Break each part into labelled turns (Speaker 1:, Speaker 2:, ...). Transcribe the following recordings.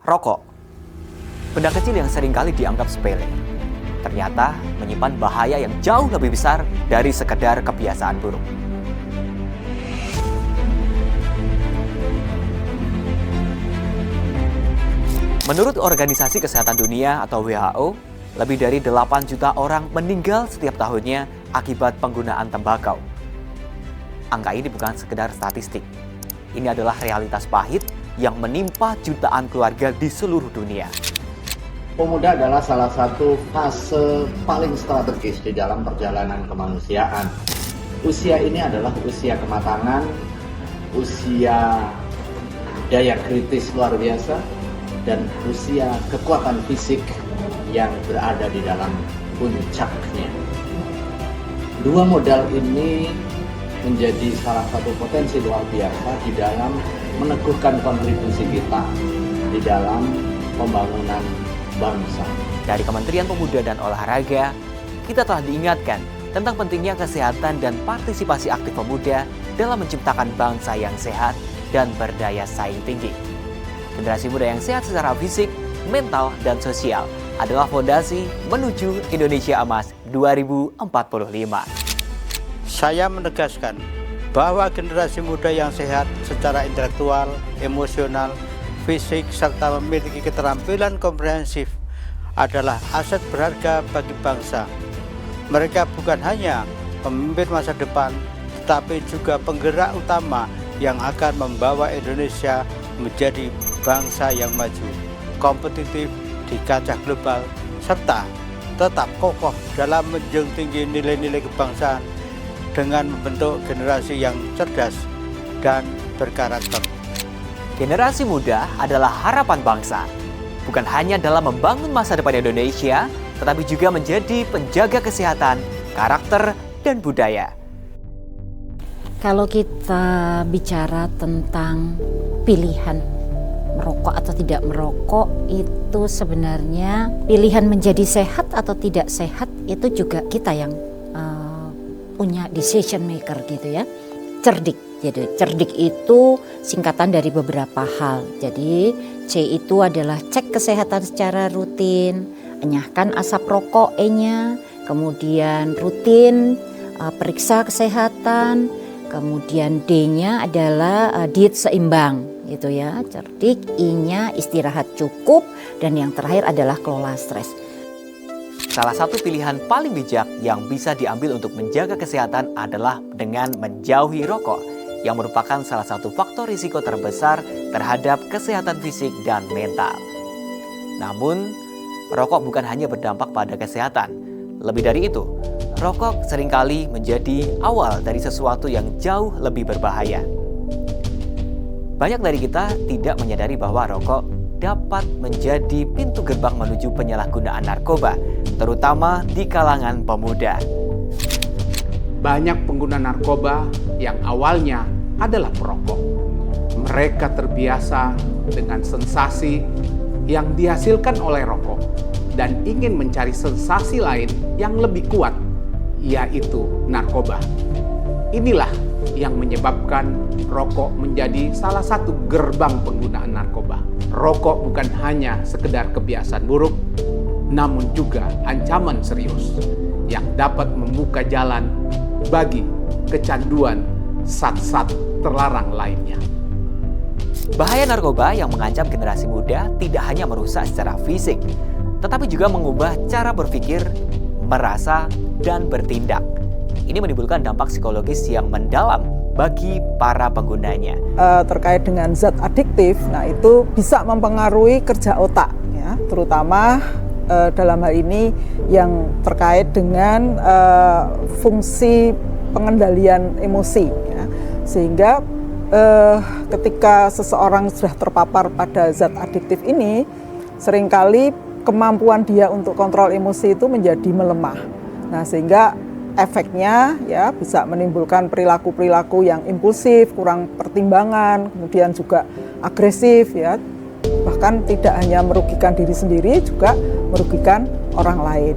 Speaker 1: Rokok, benda kecil yang seringkali dianggap sepele, ternyata menyimpan bahaya yang jauh lebih besar dari sekedar kebiasaan buruk. Menurut Organisasi Kesehatan Dunia atau WHO, lebih dari 8 juta orang meninggal setiap tahunnya akibat penggunaan tembakau. Angka ini bukan sekedar statistik. Ini adalah realitas pahit yang menimpa jutaan keluarga di seluruh dunia.
Speaker 2: Pemuda adalah salah satu fase paling strategis di dalam perjalanan kemanusiaan. Usia ini adalah usia kematangan, usia daya kritis luar biasa, dan usia kekuatan fisik yang berada di dalam puncaknya. Dua modal ini menjadi salah satu potensi luar biasa di dalam meneguhkan kontribusi kita di dalam pembangunan bangsa.
Speaker 1: Dari Kementerian Pemuda dan Olahraga, kita telah diingatkan tentang pentingnya kesehatan dan partisipasi aktif pemuda dalam menciptakan bangsa yang sehat dan berdaya saing tinggi. Generasi muda yang sehat secara fisik, mental, dan sosial adalah fondasi menuju Indonesia Emas 2045.
Speaker 3: Saya menegaskan bahwa generasi muda yang sehat secara intelektual, emosional, fisik, serta memiliki keterampilan komprehensif adalah aset berharga bagi bangsa. Mereka bukan hanya pemimpin masa depan, tetapi juga penggerak utama yang akan membawa Indonesia menjadi bangsa yang maju, kompetitif di kancah global, serta tetap kokoh dalam menjunjung tinggi nilai-nilai kebangsaan dengan membentuk generasi yang cerdas dan berkarakter.
Speaker 1: Generasi muda adalah harapan bangsa, bukan hanya dalam membangun masa depan Indonesia, tetapi juga menjadi penjaga kesehatan, karakter, dan budaya.
Speaker 4: Kalau kita bicara tentang pilihan merokok atau tidak merokok, itu sebenarnya pilihan menjadi sehat atau tidak sehat itu juga kita yang punya decision maker gitu ya. Cerdik. Jadi cerdik itu singkatan dari beberapa hal. Jadi C itu adalah cek kesehatan secara rutin, enyahkan asap rokok E-nya, kemudian rutin periksa kesehatan, kemudian D-nya adalah diet seimbang gitu ya. Cerdik, I-nya istirahat cukup, dan yang terakhir adalah kelola stres.
Speaker 1: Salah satu pilihan paling bijak yang bisa diambil untuk menjaga kesehatan adalah dengan menjauhi rokok, yang merupakan salah satu faktor risiko terbesar terhadap kesehatan fisik dan mental. Namun, rokok bukan hanya berdampak pada kesehatan. Lebih dari itu, rokok seringkali menjadi awal dari sesuatu yang jauh lebih berbahaya. Banyak dari kita tidak menyadari bahwa rokok dapat menjadi pintu gerbang menuju penyalahgunaan narkoba, terutama di kalangan pemuda.
Speaker 5: Banyak pengguna narkoba yang awalnya adalah perokok. Mereka terbiasa dengan sensasi yang dihasilkan oleh rokok dan ingin mencari sensasi lain yang lebih kuat, yaitu narkoba. Inilah yang menyebabkan rokok menjadi salah satu gerbang penggunaan narkoba. Rokok bukan hanya sekedar kebiasaan buruk, namun juga ancaman serius yang dapat membuka jalan bagi kecanduan zat-zat terlarang lainnya.
Speaker 1: Bahaya narkoba yang mengancam generasi muda tidak hanya merusak secara fisik, tetapi juga mengubah cara berpikir, merasa, dan bertindak. Ini menimbulkan dampak psikologis yang mendalam bagi para penggunanya.
Speaker 6: Terkait dengan zat adiktif, nah itu bisa mempengaruhi kerja otak, ya, terutama dalam hal ini yang terkait dengan fungsi pengendalian emosi, ya. Sehingga ketika seseorang sudah terpapar pada zat adiktif ini, seringkali kemampuan dia untuk kontrol emosi itu menjadi melemah. Nah, sehingga efeknya ya bisa menimbulkan perilaku-perilaku yang impulsif, kurang pertimbangan, kemudian juga agresif, ya. Bahkan tidak hanya merugikan diri sendiri, juga merugikan orang lain.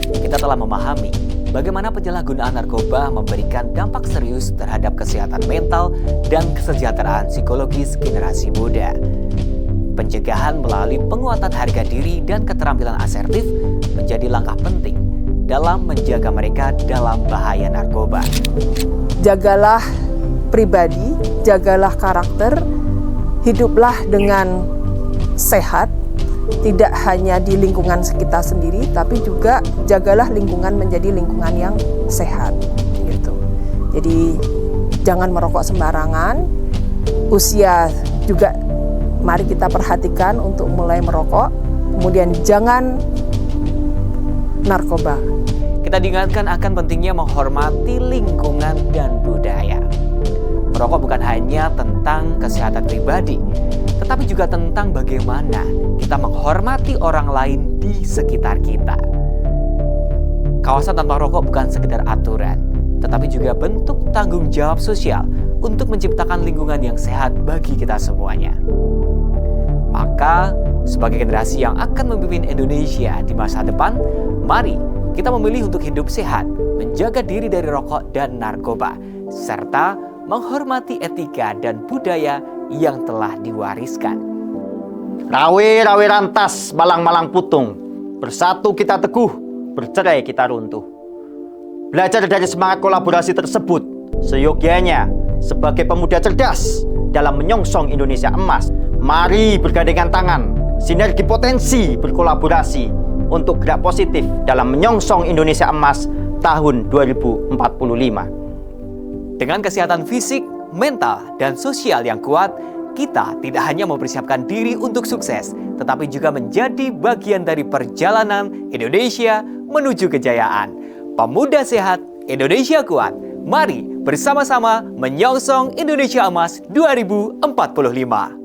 Speaker 1: Kita telah memahami bagaimana penyalahgunaan narkoba memberikan dampak serius terhadap kesehatan mental dan kesejahteraan psikologis generasi muda. pencegahan melalui penguatan harga diri dan keterampilan asertif menjadi langkah penting dalam menjaga mereka dalam bahaya narkoba.
Speaker 7: Jagalah pribadi, jagalah karakter, hiduplah dengan sehat, tidak hanya di lingkungan sekitar sendiri, tapi juga jagalah lingkungan menjadi lingkungan yang sehat. Gitu. Jadi jangan merokok sembarangan, usia juga mari kita perhatikan untuk mulai merokok, kemudian jangan narkoba.
Speaker 1: Kita diingatkan akan pentingnya menghormati lingkungan dan budaya. Merokok bukan hanya tentang kesehatan pribadi, tetapi juga tentang bagaimana kita menghormati orang lain di sekitar kita. Kawasan tanpa rokok bukan sekedar aturan, tetapi juga bentuk tanggung jawab sosial untuk menciptakan lingkungan yang sehat bagi kita semuanya. Maka, sebagai generasi yang akan memimpin Indonesia di masa depan, mari kita memilih untuk hidup sehat, menjaga diri dari rokok dan narkoba, serta menghormati etika dan budaya yang telah diwariskan.
Speaker 8: Rawe-rawe rantas, malang-malang putung. Bersatu kita teguh, bercerai kita runtuh. Belajar dari semangat kolaborasi tersebut, seyogyanya sebagai pemuda cerdas dalam menyongsong Indonesia emas. Mari bergandengan tangan, sinergi potensi berkolaborasi untuk gerak positif dalam menyongsong Indonesia emas tahun 2045.
Speaker 1: Dengan kesehatan fisik, mental, dan sosial yang kuat, kita tidak hanya mempersiapkan diri untuk sukses, tetapi juga menjadi bagian dari perjalanan Indonesia menuju kejayaan. Pemuda sehat, Indonesia kuat. Mari bersama-sama menyongsong Indonesia Emas 2045.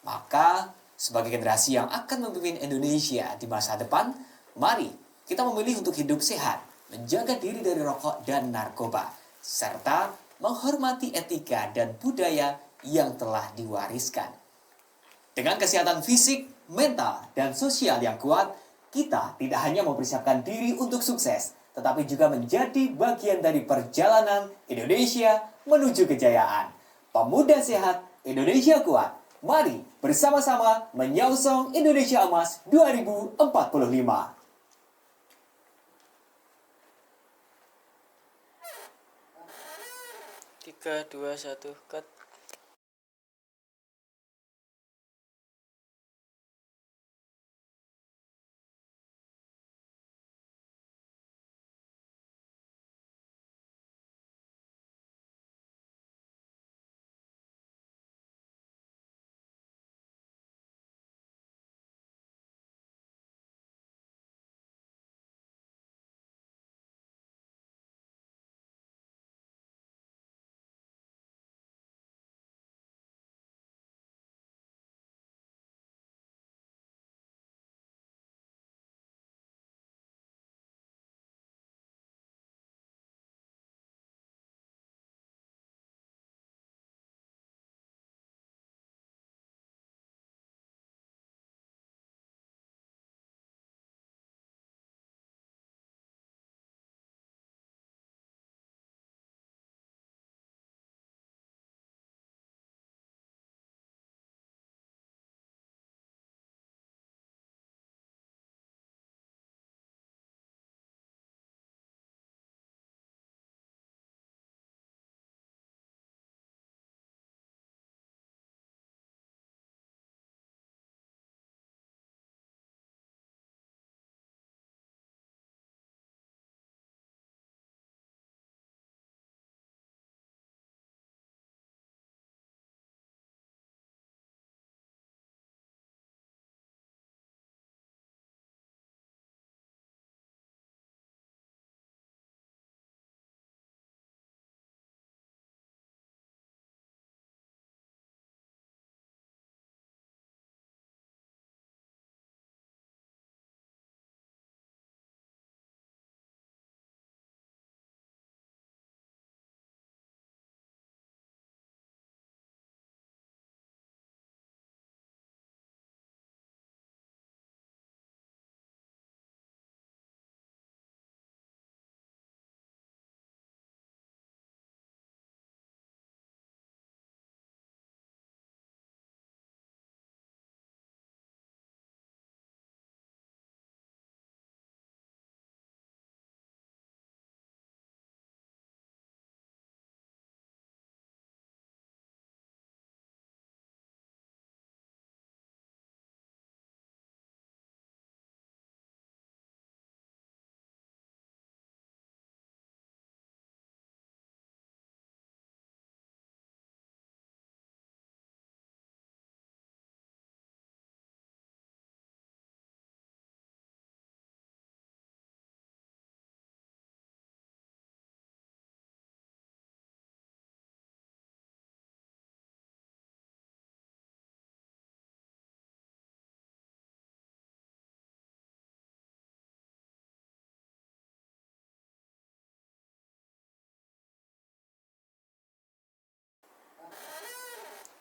Speaker 1: Maka, sebagai generasi yang akan memimpin Indonesia di masa depan, mari kita memilih untuk hidup sehat, menjaga diri dari rokok dan narkoba, serta menghormati etika dan budaya yang telah diwariskan. Dengan kesehatan fisik, mental, dan sosial yang kuat, kita tidak hanya mempersiapkan diri untuk sukses, tetapi juga menjadi bagian dari perjalanan Indonesia menuju kejayaan. Pemuda sehat, Indonesia kuat. Mari bersama-sama menyongsong Indonesia Emas 2045.
Speaker 9: 3, 2, 1, cut.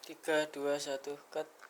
Speaker 9: Tiga, dua, satu, cut.